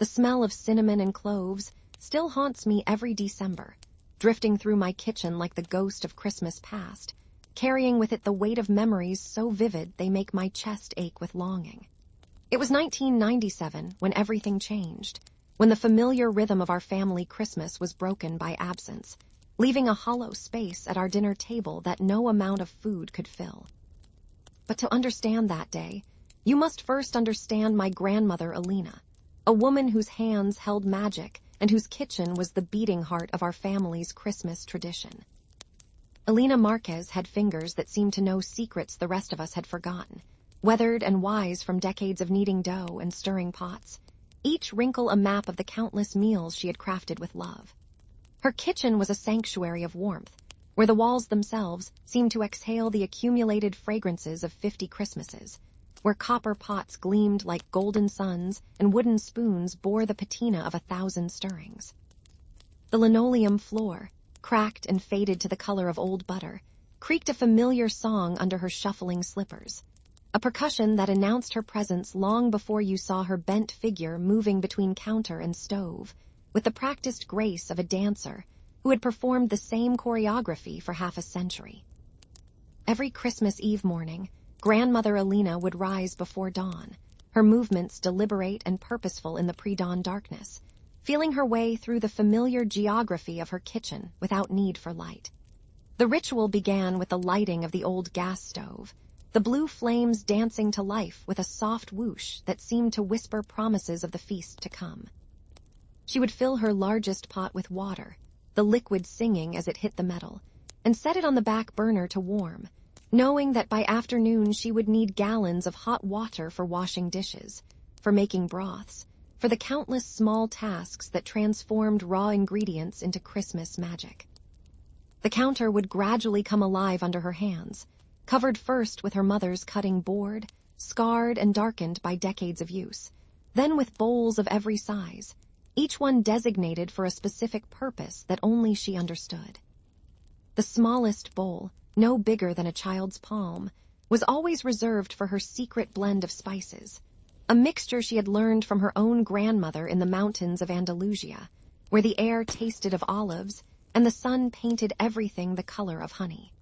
The smell of cinnamon and cloves still haunts me every December, drifting through my kitchen like the ghost of Christmas past, carrying with it the weight of memories so vivid they make my chest ache with longing. It was 1997 when everything changed, when the familiar rhythm of our family Christmas was broken by absence, leaving a hollow space at our dinner table that no amount of food could fill. But to understand that day, you must first understand my grandmother Alina, a woman whose hands held magic and whose kitchen was the beating heart of our family's Christmas tradition. Alina Marquez had fingers that seemed to know secrets the rest of us had forgotten, weathered and wise from decades of kneading dough and stirring pots, each wrinkle a map of the countless meals she had crafted with love. Her kitchen was a sanctuary of warmth, where the walls themselves seemed to exhale the accumulated fragrances of 50 Christmases, where copper pots gleamed like golden suns and wooden spoons bore the patina of 1,000 stirrings. The linoleum floor, cracked and faded to the color of old butter, creaked a familiar song under her shuffling slippers, a percussion that announced her presence long before you saw her bent figure moving between counter and stove, with the practiced grace of a dancer who had performed the same choreography for half a century. Every Christmas Eve morning, Grandmother Alina would rise before dawn, her movements deliberate and purposeful in the pre-dawn darkness, feeling her way through the familiar geography of her kitchen without need for light. The ritual began with the lighting of the old gas stove, the blue flames dancing to life with a soft whoosh that seemed to whisper promises of the feast to come. She would fill her largest pot with water, the liquid singing as it hit the metal, and set it on the back burner to warm, knowing that by afternoon she would need gallons of hot water for washing dishes, for making broths, for the countless small tasks that transformed raw ingredients into Christmas magic. The counter would gradually come alive under her hands, covered first with her mother's cutting board, scarred and darkened by decades of use, then with bowls of every size, each one designated for a specific purpose that only she understood. The smallest bowl, no bigger than a child's palm, was always reserved for her secret blend of spices, a mixture she had learned from her own grandmother in the mountains of Andalusia, where the air tasted of olives and the sun painted everything the color of honey.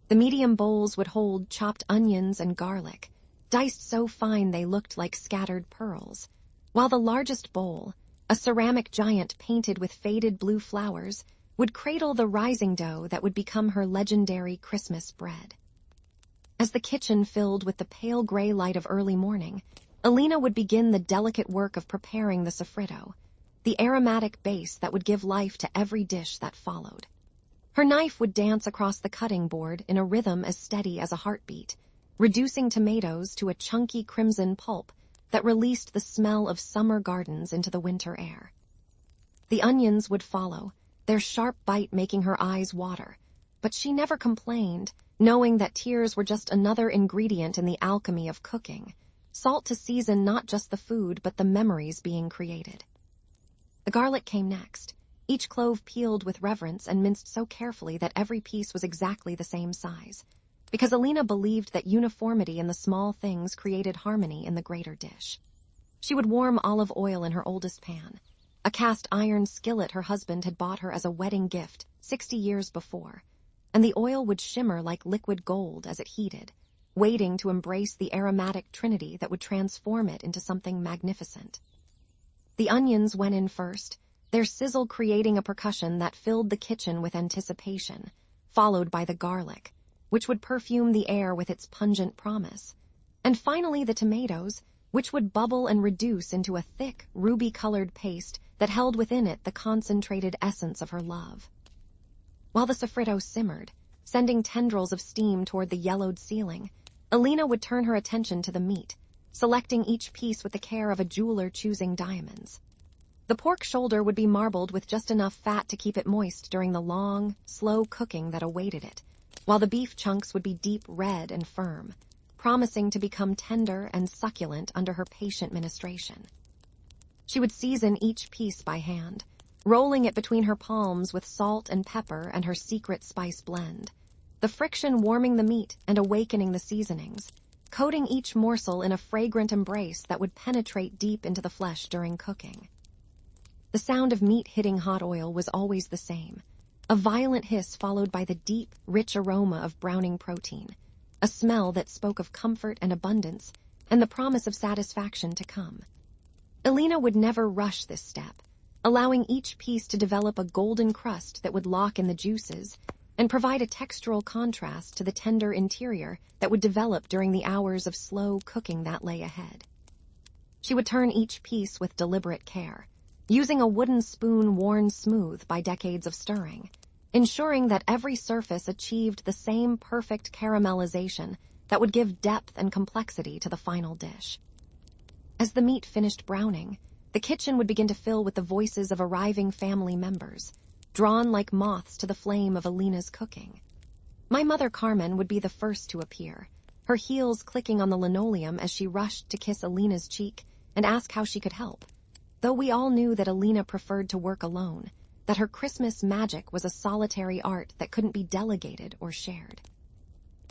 The medium bowls would hold chopped onions and garlic, diced so fine they looked like scattered pearls, while the largest bowl, a ceramic giant painted with faded blue flowers, would cradle the rising dough that would become her legendary Christmas bread. As the kitchen filled with the pale gray light of early morning, Alina would begin the delicate work of preparing the sofrito, the aromatic base that would give life to every dish that followed. Her knife would dance across the cutting board in a rhythm as steady as a heartbeat, reducing tomatoes to a chunky crimson pulp that released the smell of summer gardens into the winter air. The onions would follow, their sharp bite making her eyes water, but she never complained, knowing that tears were just another ingredient in the alchemy of cooking, salt to season not just the food but the memories being created. The garlic came next, each clove peeled with reverence and minced so carefully that every piece was exactly the same size, because Alina believed that uniformity in the small things created harmony in the greater dish. She would warm olive oil in her oldest pan, a cast iron skillet her husband had bought her as a wedding gift 60 years before, and the oil would shimmer like liquid gold as it heated, waiting to embrace the aromatic trinity that would transform it into something magnificent. The onions went in first, their sizzle creating a percussion that filled the kitchen with anticipation, followed by the garlic, which would perfume the air with its pungent promise, and finally the tomatoes, which would bubble and reduce into a thick, ruby-colored paste that held within it the concentrated essence of her love. While the sofrito simmered, sending tendrils of steam toward the yellowed ceiling, Alina would turn her attention to the meat, selecting each piece with the care of a jeweler choosing diamonds. The pork shoulder would be marbled with just enough fat to keep it moist during the long, slow cooking that awaited it, while the beef chunks would be deep red and firm, promising to become tender and succulent under her patient ministration. She would season each piece by hand, rolling it between her palms with salt and pepper and her secret spice blend, the friction warming the meat and awakening the seasonings, coating each morsel in a fragrant embrace that would penetrate deep into the flesh during cooking. The sound of meat hitting hot oil was always the same, a violent hiss followed by the deep, rich aroma of browning protein, a smell that spoke of comfort and abundance and the promise of satisfaction to come. Alina would never rush this step, allowing each piece to develop a golden crust that would lock in the juices and provide a textural contrast to the tender interior that would develop during the hours of slow cooking that lay ahead. She would turn each piece with deliberate care, using a wooden spoon worn smooth by decades of stirring, ensuring that every surface achieved the same perfect caramelization that would give depth and complexity to the final dish. As the meat finished browning, the kitchen would begin to fill with the voices of arriving family members, drawn like moths to the flame of Alina's cooking. My mother Carmen would be the first to appear, her heels clicking on the linoleum as she rushed to kiss Alina's cheek and ask how she could help, though we all knew that Alina preferred to work alone, that her Christmas magic was a solitary art that couldn't be delegated or shared.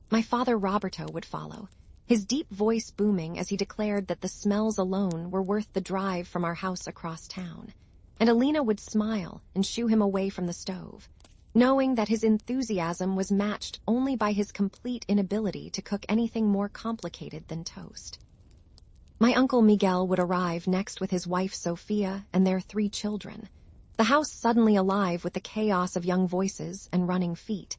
My father Roberto would follow, his deep voice booming as he declared that the smells alone were worth the drive from our house across town, and Alina would smile and shoo him away from the stove, knowing that his enthusiasm was matched only by his complete inability to cook anything more complicated than toast. My uncle Miguel would arrive next with his wife Sofia and their 3 children, the house suddenly alive with the chaos of young voices and running feet,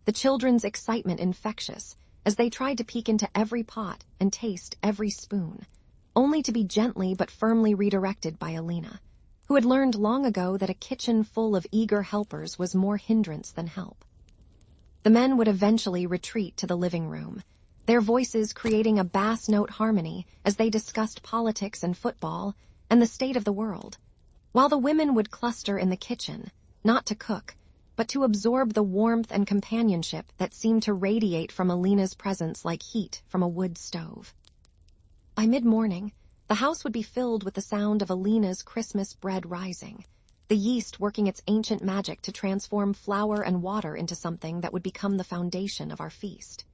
the children's excitement infectious as they tried to peek into every pot and taste every spoon, only to be gently but firmly redirected by Alina, who had learned long ago that a kitchen full of eager helpers was more hindrance than help. The men would eventually retreat to the living room, their voices creating a bass note harmony as they discussed politics and football and the state of the world, while the women would cluster in the kitchen, not to cook, but to absorb the warmth and companionship that seemed to radiate from Alina's presence like heat from a wood stove. By mid-morning, the house would be filled with the sound of Alina's Christmas bread rising, the yeast working its ancient magic to transform flour and water into something that would become the foundation of our feast.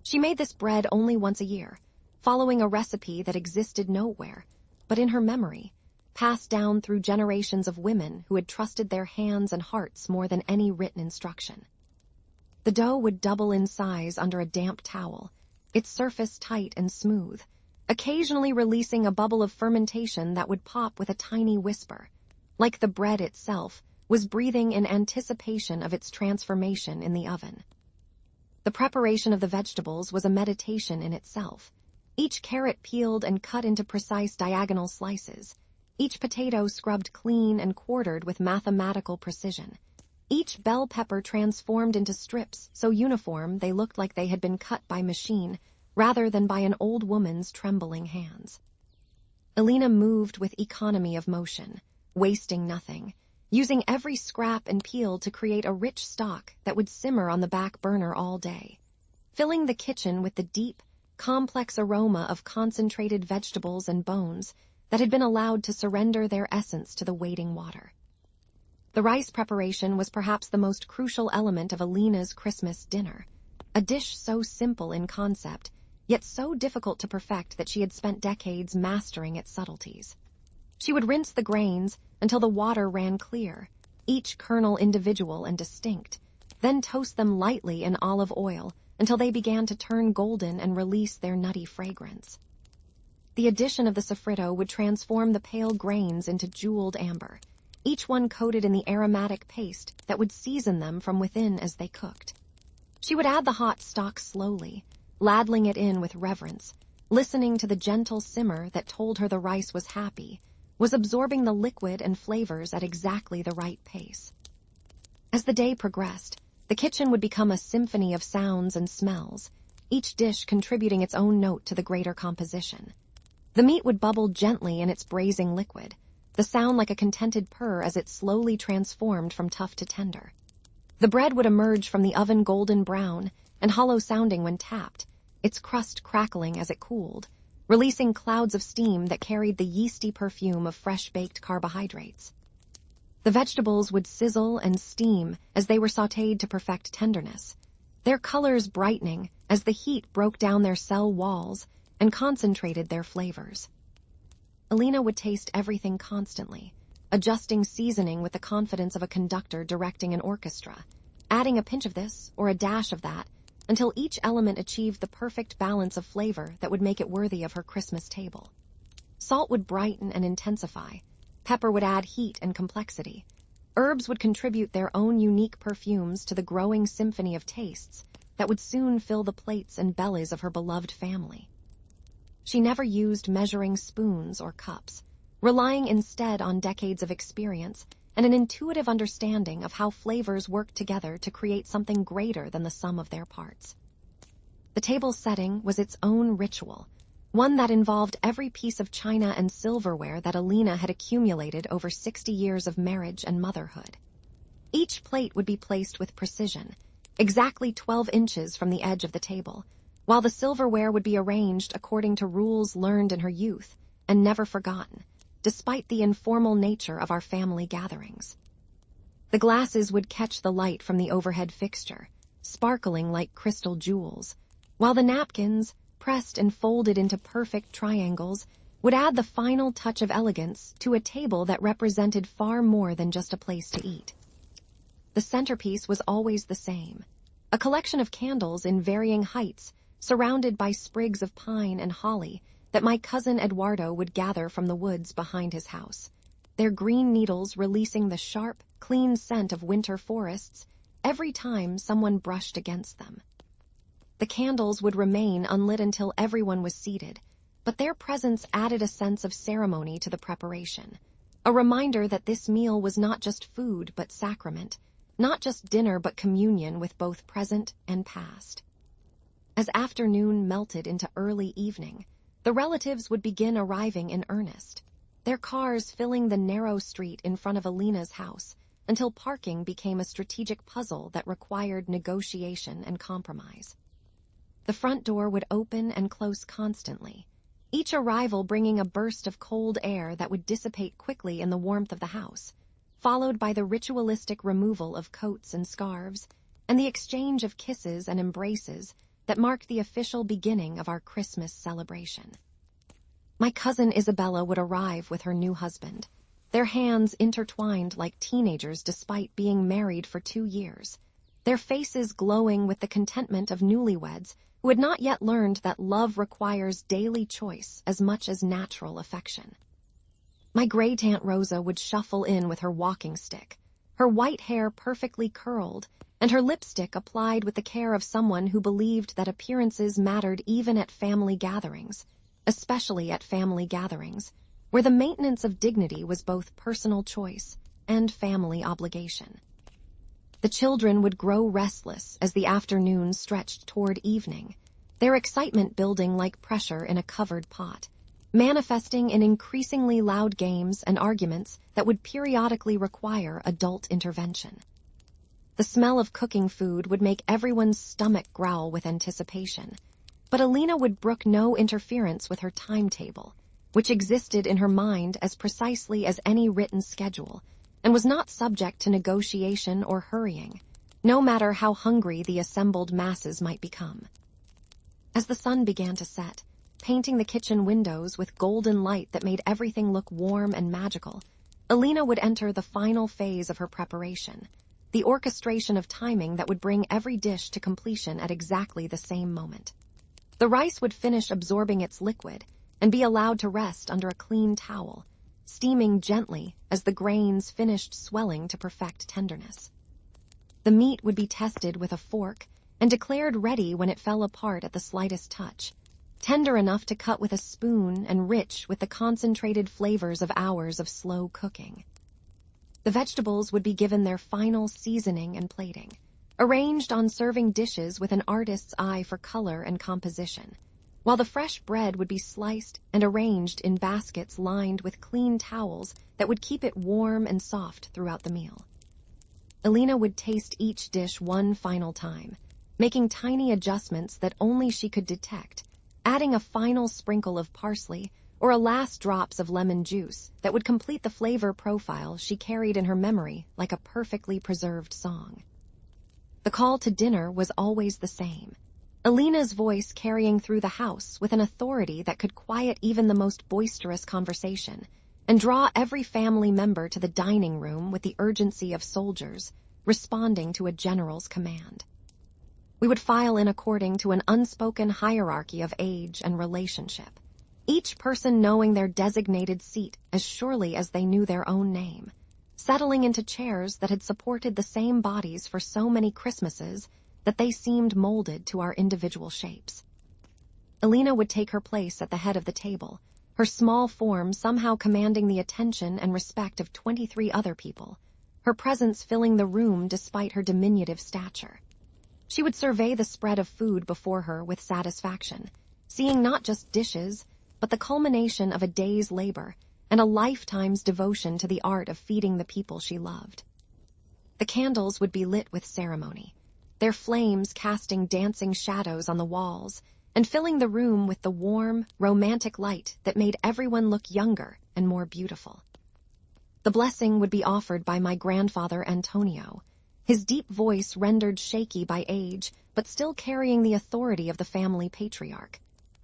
She made this bread only once a year, following a recipe that existed nowhere, but in her memory, passed down through generations of women who had trusted their hands and hearts more than any written instruction. The dough would double in size under a damp towel, its surface tight and smooth, occasionally releasing a bubble of fermentation that would pop with a tiny whisper, like the bread itself was breathing in anticipation of its transformation in the oven. The preparation of the vegetables was a meditation in itself, each carrot peeled and cut into precise diagonal slices, each potato scrubbed clean and quartered with mathematical precision, each bell pepper transformed into strips so uniform they looked like they had been cut by machine rather than by an old woman's trembling hands. Alina moved with economy of motion, wasting nothing, using every scrap and peel to create a rich stock that would simmer on the back burner all day, filling the kitchen with the deep, complex aroma of concentrated vegetables and bones that had been allowed to surrender their essence to the waiting water. The rice preparation was perhaps the most crucial element of Alina's Christmas dinner, a dish so simple in concept, yet so difficult to perfect that she had spent decades mastering its subtleties. She would rinse the grains until the water ran clear, each kernel individual and distinct, then toast them lightly in olive oil until they began to turn golden and release their nutty fragrance. The addition of the sofrito would transform the pale grains into jeweled amber, each one coated in the aromatic paste that would season them from within as they cooked. She would add the hot stock slowly, ladling it in with reverence, listening to the gentle simmer that told her the rice was happy, was absorbing the liquid and flavors at exactly the right pace. As the day progressed, the kitchen would become a symphony of sounds and smells, each dish contributing its own note to the greater composition. The meat would bubble gently in its braising liquid, the sound like a contented purr as it slowly transformed from tough to tender. The bread would emerge from the oven golden brown and hollow sounding when tapped, its crust crackling as it cooled, releasing clouds of steam that carried the yeasty perfume of fresh-baked carbohydrates. The vegetables would sizzle and steam as they were sautéed to perfect tenderness, their colors brightening as the heat broke down their cell walls and concentrated their flavors. Alina would taste everything constantly, adjusting seasoning with the confidence of a conductor directing an orchestra, adding a pinch of this or a dash of that until each element achieved the perfect balance of flavor that would make it worthy of her Christmas table. Salt would brighten and intensify. Pepper would add heat and complexity. Herbs would contribute their own unique perfumes to the growing symphony of tastes that would soon fill the plates and bellies of her beloved family. She never used measuring spoons or cups, relying instead on decades of experience and an intuitive understanding of how flavors work together to create something greater than the sum of their parts. The table setting was its own ritual, one that involved every piece of china and silverware that Alina had accumulated over 60 years of marriage and motherhood. Each plate would be placed with precision, exactly 12 inches from the edge of the table, while the silverware would be arranged according to rules learned in her youth and never forgotten, despite the informal nature of our family gatherings. The glasses would catch the light from the overhead fixture, sparkling like crystal jewels, while the napkins, pressed and folded into perfect triangles, would add the final touch of elegance to a table that represented far more than just a place to eat. The centerpiece was always the same, a collection of candles in varying heights, surrounded by sprigs of pine and holly that my cousin Eduardo would gather from the woods behind his house, their green needles releasing the sharp, clean scent of winter forests every time someone brushed against them. The candles would remain unlit until everyone was seated, but their presence added a sense of ceremony to the preparation, a reminder that this meal was not just food but sacrament, not just dinner but communion with both present and past. As afternoon melted into early evening, the relatives would begin arriving in earnest, their cars filling the narrow street in front of Alina's house until parking became a strategic puzzle that required negotiation and compromise. The front door would open and close constantly, each arrival bringing a burst of cold air that would dissipate quickly in the warmth of the house, followed by the ritualistic removal of coats and scarves and the exchange of kisses and embraces that marked the official beginning of our Christmas celebration. My cousin Isabella would arrive with her new husband, their hands intertwined like teenagers despite being married for 2 years, their faces glowing with the contentment of newlyweds who had not yet learned that love requires daily choice as much as natural affection. My great Aunt Rosa would shuffle in with her walking stick, her white hair perfectly curled, and her lipstick applied with the care of someone who believed that appearances mattered even at family gatherings, especially at family gatherings, where the maintenance of dignity was both personal choice and family obligation. The children would grow restless as the afternoon stretched toward evening, their excitement building like pressure in a covered pot, manifesting in increasingly loud games and arguments that would periodically require adult intervention. The smell of cooking food would make everyone's stomach growl with anticipation, but Alina would brook no interference with her timetable, which existed in her mind as precisely as any written schedule, and was not subject to negotiation or hurrying, no matter how hungry the assembled masses might become. As the sun began to set, painting the kitchen windows with golden light that made everything look warm and magical, Alina would enter the final phase of her preparation, the orchestration of timing that would bring every dish to completion at exactly the same moment. The rice would finish absorbing its liquid and be allowed to rest under a clean towel, steaming gently as the grains finished swelling to perfect tenderness. The meat would be tested with a fork and declared ready when it fell apart at the slightest touch, tender enough to cut with a spoon and rich with the concentrated flavors of hours of slow cooking. The vegetables would be given their final seasoning and plating, arranged on serving dishes with an artist's eye for color and composition, while the fresh bread would be sliced and arranged in baskets lined with clean towels that would keep it warm and soft throughout the meal. Alina would taste each dish one final time, making tiny adjustments that only she could detect, adding a final sprinkle of parsley or a last drops of lemon juice that would complete the flavor profile she carried in her memory like a perfectly preserved song. The call to dinner was always the same. Alina's voice carrying through the house with an authority that could quiet even the most boisterous conversation and draw every family member to the dining room with the urgency of soldiers responding to a general's command. We would file in according to an unspoken hierarchy of age and relationship, each person knowing their designated seat as surely as they knew their own name, settling into chairs that had supported the same bodies for so many Christmases that they seemed molded to our individual shapes. Alina would take her place at the head of the table, her small form somehow commanding the attention and respect of 23 other people, her presence filling the room despite her diminutive stature. She would survey the spread of food before her with satisfaction, seeing not just dishes, but the culmination of a day's labor and a lifetime's devotion to the art of feeding the people she loved. The candles would be lit with ceremony, their flames casting dancing shadows on the walls and filling the room with the warm, romantic light that made everyone look younger and more beautiful. The blessing would be offered by my grandfather Antonio, his deep voice rendered shaky by age, but still carrying the authority of the family patriarch,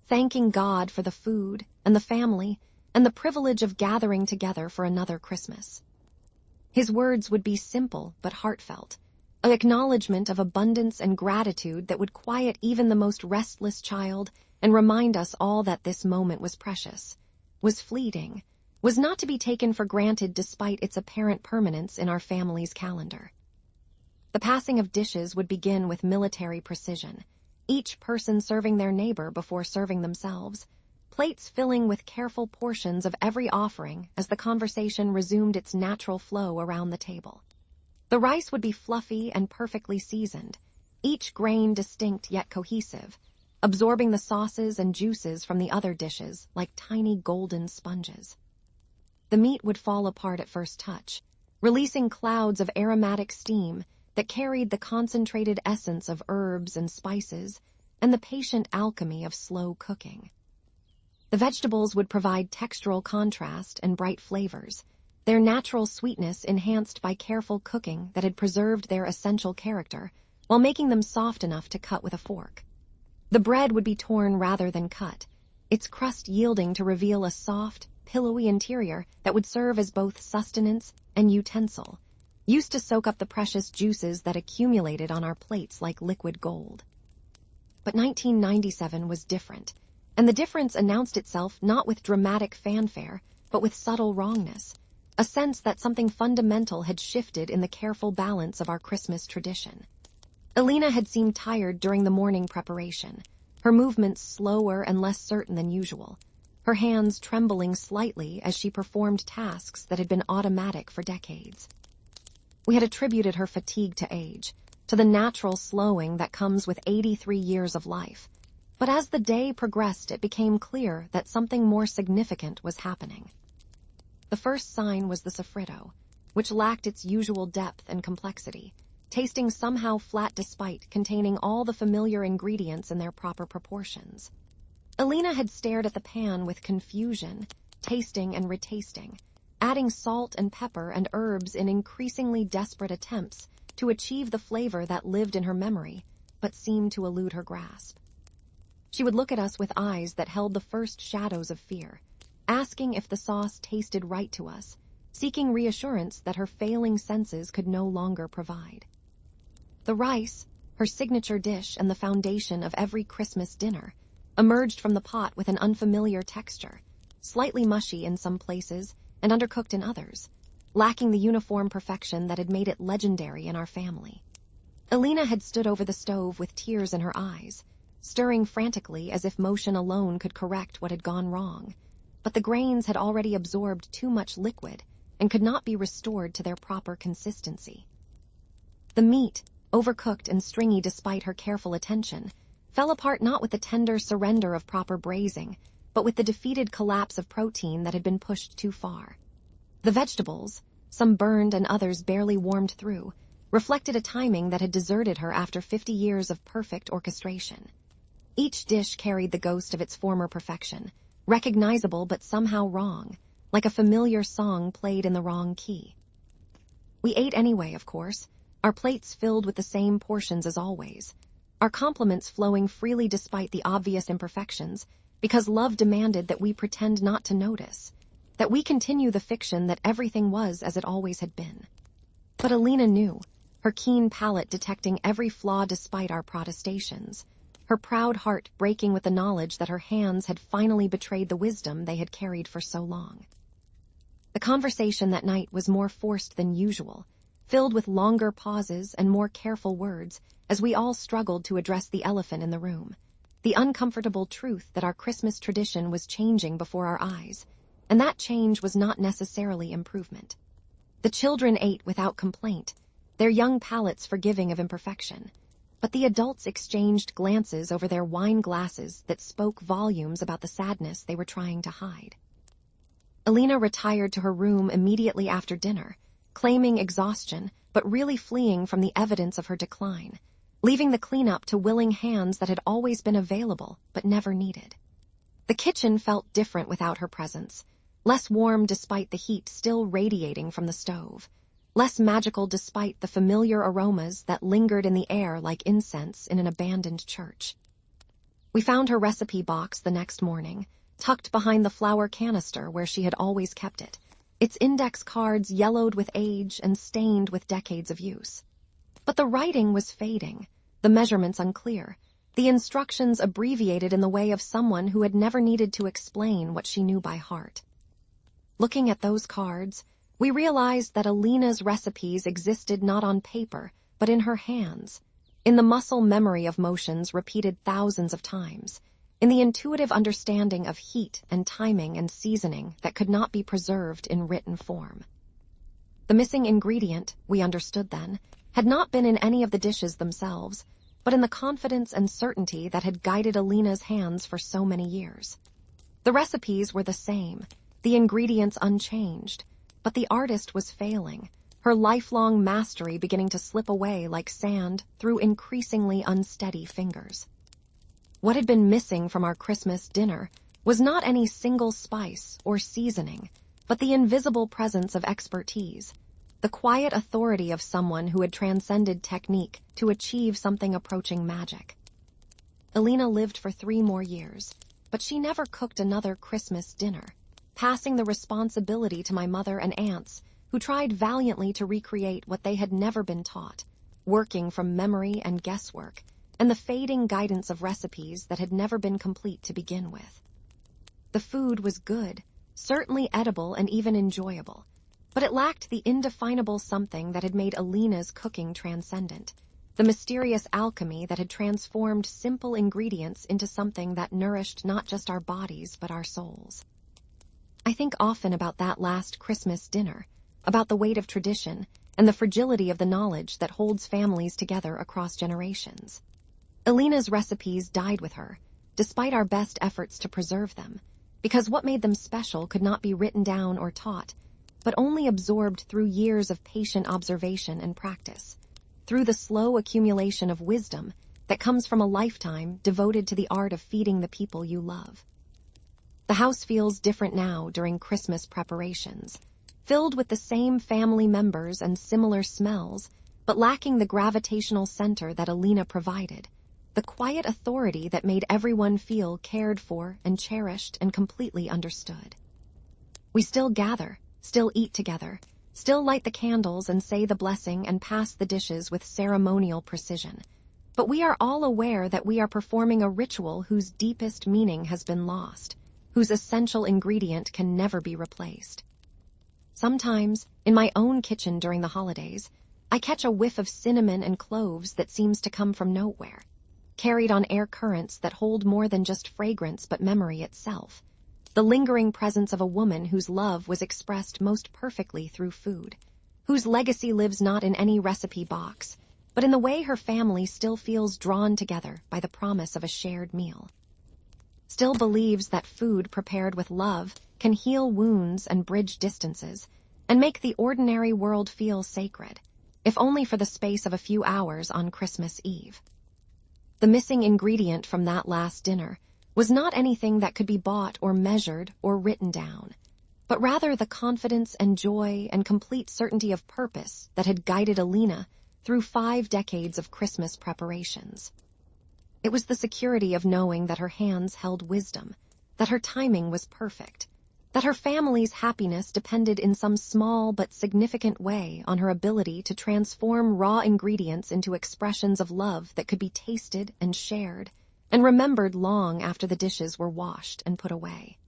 thanking God for the food and the family and the privilege of gathering together for another Christmas. His words would be simple but heartfelt, an acknowledgement of abundance and gratitude that would quiet even the most restless child and remind us all that this moment was precious, was fleeting, was not to be taken for granted despite its apparent permanence in our family's calendar. The passing of dishes would begin with military precision, each person serving their neighbor before serving themselves, plates filling with careful portions of every offering as the conversation resumed its natural flow around the table. The rice would be fluffy and perfectly seasoned, each grain distinct yet cohesive, absorbing the sauces and juices from the other dishes like tiny golden sponges. The meat would fall apart at first touch, releasing clouds of aromatic steam that carried the concentrated essence of herbs and spices and the patient alchemy of slow cooking. The vegetables would provide textural contrast and bright flavors, their natural sweetness enhanced by careful cooking that had preserved their essential character while making them soft enough to cut with a fork. The bread would be torn rather than cut, its crust yielding to reveal a soft, pillowy interior that would serve as both sustenance and utensil, used to soak up the precious juices that accumulated on our plates like liquid gold. But 1997 was different, and the difference announced itself not with dramatic fanfare, but with subtle wrongness, a sense that something fundamental had shifted in the careful balance of our Christmas tradition. Alina had seemed tired during the morning preparation, her movements slower and less certain than usual, her hands trembling slightly as she performed tasks that had been automatic for decades. We had attributed her fatigue to age, to the natural slowing that comes with 83 years of life, but as the day progressed it became clear that something more significant was happening. The first sign was the sofrito, which lacked its usual depth and complexity, tasting somehow flat despite containing all the familiar ingredients in their proper proportions. Alina had stared at the pan with confusion, tasting and retasting, adding salt and pepper and herbs in increasingly desperate attempts to achieve the flavor that lived in her memory, but seemed to elude her grasp. She would look at us with eyes that held the first shadows of fear, asking if the sauce tasted right to us, seeking reassurance that her failing senses could no longer provide. The rice, her signature dish and the foundation of every Christmas dinner, emerged from the pot with an unfamiliar texture, slightly mushy in some places and undercooked in others, lacking the uniform perfection that had made it legendary in our family. Alina had stood over the stove with tears in her eyes, stirring frantically as if motion alone could correct what had gone wrong, but the grains had already absorbed too much liquid and could not be restored to their proper consistency. The meat, overcooked and stringy despite her careful attention, fell apart not with the tender surrender of proper braising, but with the defeated collapse of protein that had been pushed too far. The vegetables, some burned and others barely warmed through, reflected a timing that had deserted her after 50 years of perfect orchestration. Each dish carried the ghost of its former perfection, recognizable but somehow wrong, like a familiar song played in the wrong key. We ate anyway, of course, our plates filled with the same portions as always, our compliments flowing freely despite the obvious imperfections, because love demanded that we pretend not to notice, that we continue the fiction that everything was as it always had been. But Alina knew, her keen palate detecting every flaw despite our protestations, her proud heart breaking with the knowledge that her hands had finally betrayed the wisdom they had carried for so long. The conversation that night was more forced than usual, filled with longer pauses and more careful words as we all struggled to address the elephant in the room, the uncomfortable truth that our Christmas tradition was changing before our eyes, and that change was not necessarily improvement. The children ate without complaint, their young palates forgiving of imperfection, but the adults exchanged glances over their wine glasses that spoke volumes about the sadness they were trying to hide. Alina retired to her room immediately after dinner, claiming exhaustion, but really fleeing from the evidence of her decline, leaving the cleanup to willing hands that had always been available but never needed. The kitchen felt different without her presence, less warm despite the heat still radiating from the stove, less magical despite the familiar aromas that lingered in the air like incense in an abandoned church. We found her recipe box the next morning, tucked behind the flour canister where she had always kept it, its index cards yellowed with age and stained with decades of use. But the writing was fading, the measurements unclear, the instructions abbreviated in the way of someone who had never needed to explain what she knew by heart. Looking at those cards, we realized that Alina's recipes existed not on paper, but in her hands, in the muscle memory of motions repeated thousands of times, in the intuitive understanding of heat and timing and seasoning that could not be preserved in written form. The missing ingredient, we understood then, had not been in any of the dishes themselves, but in the confidence and certainty that had guided Alina's hands for so many years. The recipes were the same, the ingredients unchanged, but the artist was failing, her lifelong mastery beginning to slip away like sand through increasingly unsteady fingers. What had been missing from our Christmas dinner was not any single spice or seasoning, but the invisible presence of expertise, the quiet authority of someone who had transcended technique to achieve something approaching magic. Alina lived for 3 more years, but she never cooked another Christmas dinner, passing the responsibility to my mother and aunts, who tried valiantly to recreate what they had never been taught, working from memory and guesswork, and the fading guidance of recipes that had never been complete to begin with. The food was good, certainly edible and even enjoyable, but it lacked the indefinable something that had made Alina's cooking transcendent, the mysterious alchemy that had transformed simple ingredients into something that nourished not just our bodies but our souls. I think often about that last Christmas dinner, about the weight of tradition and the fragility of the knowledge that holds families together across generations. Alina's recipes died with her, despite our best efforts to preserve them, because what made them special could not be written down or taught, but only absorbed through years of patient observation and practice, through the slow accumulation of wisdom that comes from a lifetime devoted to the art of feeding the people you love. The house feels different now during Christmas preparations, filled with the same family members and similar smells, but lacking the gravitational center that Alina provided, the quiet authority that made everyone feel cared for and cherished and completely understood. We still gather, still eat together, still light the candles and say the blessing and pass the dishes with ceremonial precision, but we are all aware that we are performing a ritual whose deepest meaning has been lost, whose essential ingredient can never be replaced. Sometimes, in my own kitchen during the holidays, I catch a whiff of cinnamon and cloves that seems to come from nowhere, carried on air currents that hold more than just fragrance but memory itself, the lingering presence of a woman whose love was expressed most perfectly through food, whose legacy lives not in any recipe box, but in the way her family still feels drawn together by the promise of a shared meal. Still believes that food prepared with love can heal wounds and bridge distances, and make the ordinary world feel sacred, if only for the space of a few hours on Christmas Eve. The missing ingredient from that last dinner was not anything that could be bought or measured or written down, but rather the confidence and joy and complete certainty of purpose that had guided Alina through 5 decades of Christmas preparations. It was the security of knowing that her hands held wisdom, that her timing was perfect, that her family's happiness depended in some small but significant way on her ability to transform raw ingredients into expressions of love that could be tasted and shared, and remembered long after the dishes were washed and put away.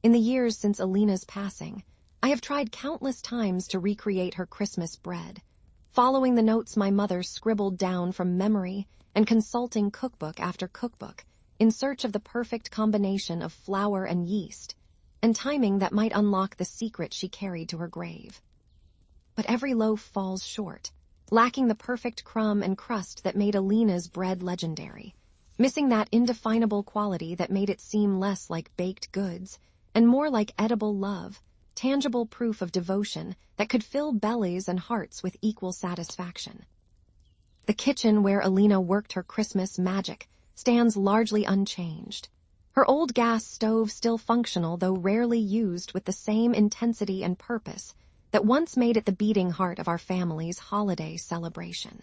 In the years since Alina's passing, I have tried countless times to recreate her Christmas bread, following the notes my mother scribbled down from memory and consulting cookbook after cookbook in search of the perfect combination of flour and yeast, and timing that might unlock the secret she carried to her grave. But every loaf falls short, lacking the perfect crumb and crust that made Alina's bread legendary, missing that indefinable quality that made it seem less like baked goods and more like edible love, tangible proof of devotion that could fill bellies and hearts with equal satisfaction. The kitchen where Alina worked her Christmas magic stands largely unchanged. Her old gas stove still functional, though rarely used with the same intensity and purpose that once made it the beating heart of our family's holiday celebration.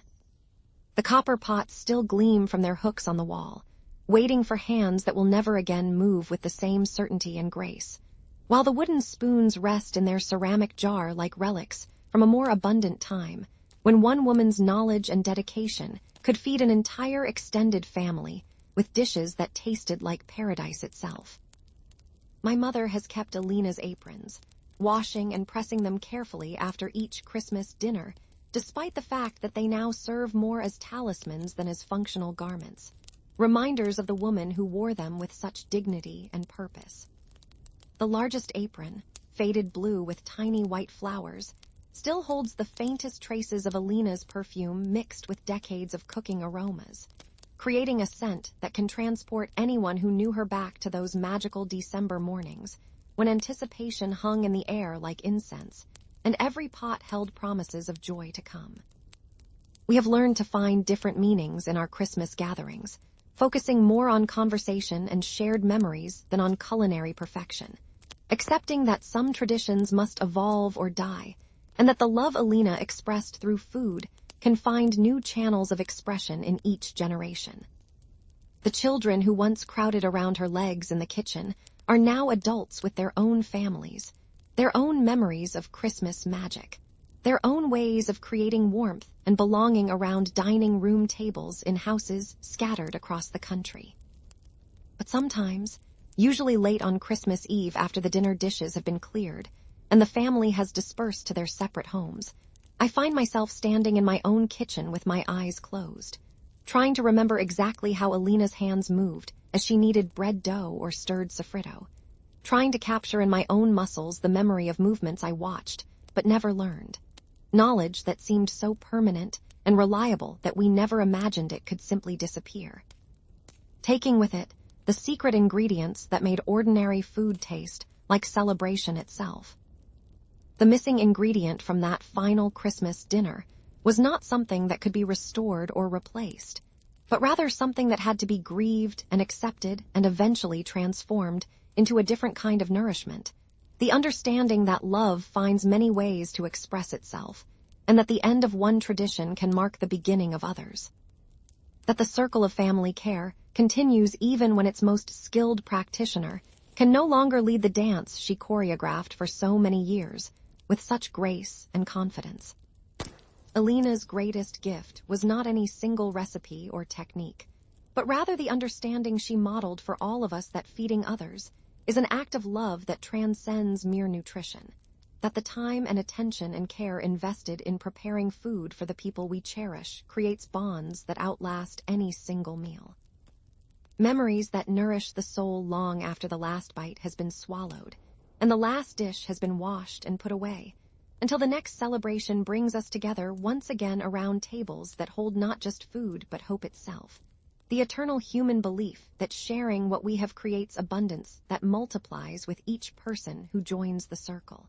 The copper pots still gleam from their hooks on the wall, waiting for hands that will never again move with the same certainty and grace, while the wooden spoons rest in their ceramic jar like relics from a more abundant time, when one woman's knowledge and dedication could feed an entire extended family with dishes that tasted like paradise itself. My mother has kept Alina's aprons, washing and pressing them carefully after each Christmas dinner, despite the fact that they now serve more as talismans than as functional garments, reminders of the woman who wore them with such dignity and purpose. The largest apron, faded blue with tiny white flowers, still holds the faintest traces of Alina's perfume mixed with decades of cooking aromas, creating a scent that can transport anyone who knew her back to those magical December mornings when anticipation hung in the air like incense, and every pot held promises of joy to come. We have learned to find different meanings in our Christmas gatherings, focusing more on conversation and shared memories than on culinary perfection, accepting that some traditions must evolve or die, and that the love Alina expressed through food can find new channels of expression in each generation. The children who once crowded around her legs in the kitchen are now adults with their own families, their own memories of Christmas magic, their own ways of creating warmth and belonging around dining room tables in houses scattered across the country. But sometimes, usually late on Christmas Eve after the dinner dishes have been cleared, and the family has dispersed to their separate homes, I find myself standing in my own kitchen with my eyes closed, trying to remember exactly how Alina's hands moved as she kneaded bread dough or stirred sofrito, trying to capture in my own muscles the memory of movements I watched but never learned, knowledge that seemed so permanent and reliable that we never imagined it could simply disappear. Taking with it the secret ingredients that made ordinary food taste like celebration itself. The missing ingredient from that final Christmas dinner was not something that could be restored or replaced, but rather something that had to be grieved and accepted and eventually transformed into a different kind of nourishment, the understanding that love finds many ways to express itself, and that the end of one tradition can mark the beginning of others. That the circle of family care continues even when its most skilled practitioner can no longer lead the dance she choreographed for so many years, with such grace and confidence. Alina's greatest gift was not any single recipe or technique, but rather the understanding she modeled for all of us that feeding others is an act of love that transcends mere nutrition, that the time and attention and care invested in preparing food for the people we cherish creates bonds that outlast any single meal. Memories that nourish the soul long after the last bite has been swallowed, and the last dish has been washed and put away, until the next celebration brings us together once again around tables that hold not just food but hope itself, the eternal human belief that sharing what we have creates abundance that multiplies with each person who joins the circle.